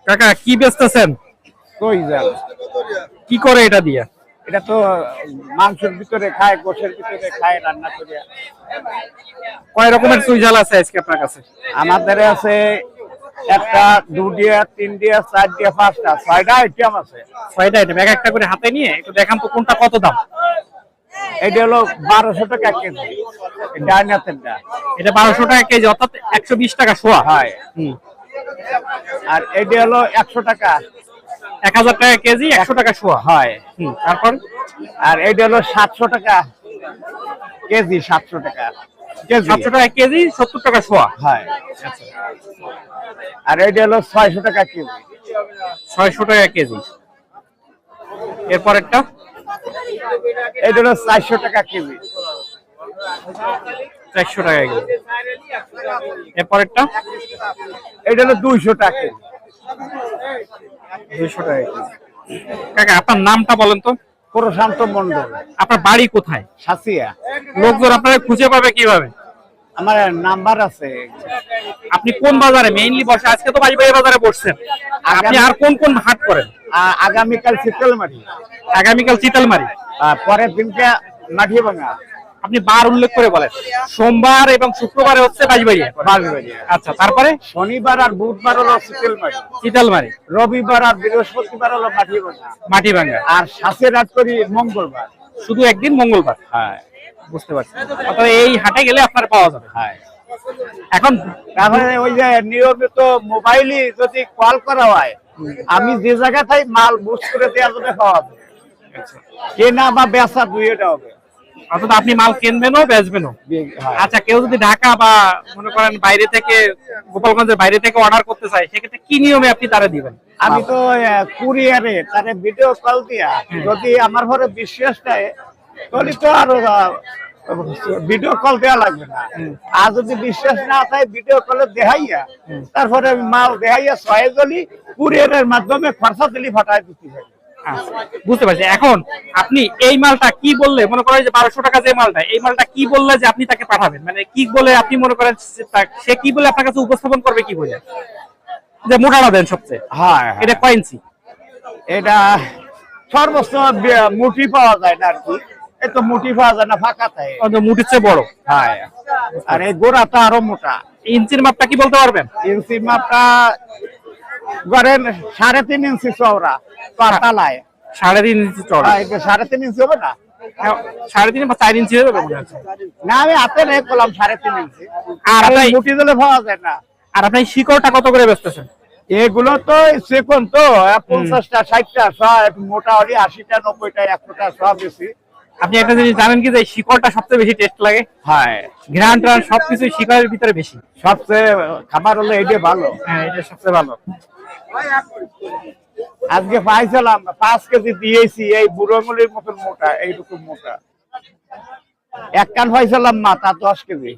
কাকা কি বেচতেছেন? কই যান? কি করে এটা দিয়ে? এটা তো মাংসের ভিতরে খায়, গোশের ভিতরে খায় রান্না করে। কয় রকমের সুইজাল আছে আজকে আপনার কাছে? আমাদের আছে একটা, দুটিয়া, তিনটিয়া, চারটিয়া, পাঁচটা, ছয়টা আইটেম আছে। ছয়টা আইটেম এক একটা করে হাতে নিয়ে একটু দেখান তো কোনটা কত দাম? এটা হলো 1200 টাকা কেজি, ডাইনাতেরটা। এটা 1200 টাকা কেজি, অর্থাৎ 120 টাকা শোয়া। হয়। আর এটা হলো 100 টাকা, 1000 টাকা কেজি, 100 টাকা শোয়া। হয়। তারপর আর এটা হলো 700 টাকা কেজি, 700 টাকা কেজি, 700 টাকা কেজি, 70 টাকা শোয়া। হয়। আর এটা হলো 600 টাকা কেজি, 600 টাকা কেজি। এরপরেরটা এটা হলো 400 টাকা কেজি, 400 টাকা কেজি। এরপরেরটা এটা হলো 200 টাকা কেজি, 200 টাকা কেজি। কাকা আপনার নামটা বলেন তো? প্রশান্ত মন্ডল। আপনার বাড়ি কোথায়? সাসিয়া। লোকজন আপনারা খুঁজে পাবে কিভাবে? আমার নাম্বার আছে। আপনি কোন বাজারে মেইনলি বসে? আজকে তো বাড়ি বাজারে বসছেন, আপনি আর কোন কোন হাট করেন? আগামীকাল শীতলমারি, আগামীকাল চিতালমারি, পরের দিনকে মাটিভাঙ্গা। আপনি বার উল্লেখ করে বলেন। সোমবার এবং শুক্রবারে হচ্ছে বাড়ি। আচ্ছা, তারপরে শনিবার আর বুধবার হলো শীতলমারি, চিতালমারি, রবিবার আর বৃহস্পতিবার হলো মাটিভাঙ্গা, আর শ্বাসের রাত করি মঙ্গলবার। শুধু একদিন মঙ্গলবার। হ্যাঁ, বুঝতে পারছি। অর্থাৎ এই হাটে গেলে আপনার পাওয়া যাবে। হ্যাঁ। এখন তারপরে ওই যে নিয়মিত মোবাইলে যদি কল করা হয়, আমি যে জায়গাটাই মাল বুঝ করে দেওয়া যাবে, পাওয়া যাবে। কেনা বা বেচা দুইটা হবে। অর্থাৎ আপনি মাল কিনবেনও বেচবেনও। হ্যাঁ। আচ্ছা, কেউ যদি ঢাকা বা মনে করেন বাইরে থেকে, গোপালগঞ্জের বাইরে থেকে অর্ডার করতে চায়, সেক্ষেত্রে কি নিয়মে আপনি তারা দিবেন? আমি তো কুরিয়ারে তারে ভিডিও কল দিয়া, যদি আমার ঘরে বিশ্বাস দেয় তাহলে তো আরো ভিডিও কল দেওয়া লাগবে না। আর যদি বিশ্বাস না থাকে ভিডিও কলে দেখাইয়া, তারপরে আমি মাল দেখাইয়া সহজলি কুরিয়ারের মাধ্যমে খরচা দিলি ফাটাই দিতে হবে। বুঝতে পারছি। এখন আপনি এই মালটা কি বললে, মনে করেন যে 1200 টাকা যে মালটা, এই মালটা কি বললে যে আপনি তাকে পাঠাবেন? মানে কি বলে আপনি মনে করেন সে কি বলে আপনার কাছে উপস্থাপন করবে? কি বলে যে মোটাটা দেন সবচেয়ে? হ্যাঁ, এটা কয় ইঞ্চি? এটা সর্বোচ্চ মুঠি পাওয়া যায় না আর কি। এই তো মুঠি পাওয়া যায় না, ফাঁকা থাকে। মুঠির চেয়ে বড়। হ্যাঁ। আর এই গোড়াটা আরো মোটা। ইঞ্চির মাপটা কি বলতে পারবেন? ইঞ্চির মাপটা ধরেন 3.5 ইঞ্চি চওড়া, পাতালায় 3.5 ইঞ্চি চওড়া। 3.5 ইঞ্চি হবে না? 3.5 বা 4 ইঞ্চি হবে মনে হচ্ছে। না, আমি হাতে রেখে বললাম 3.5 ইঞ্চি। আর আপনার মুঠি দিলে পাওয়া যায় না। আর আপনি শিকড়টা কত করে বেচতেছেন? এগুলো তো সেকন তো 50টা, 60টা, সব মোটা হলে 80টা, 90টা, 100টা সব বেশি। আপনি একটা জিনিস জানেন কি, যে শিকড়টা সবচেয়ে বেশি টেস্ট লাগে? হ্যাঁ, ঘ্রাণ টান সবকিছু শিকড়ের ভিতরে বেশি। সবচেয়ে খাবার হলো এটা ভালো। হ্যাঁ, এটা সবচেয়ে ভালো। আজকে পাইছিলাম 5 কেজি দিয়েছি, এই বুড়ো আঙুলের মতন মোটা, এইরকম মোটা। এক কান পাইছিলাম মাথা 10 কেজি।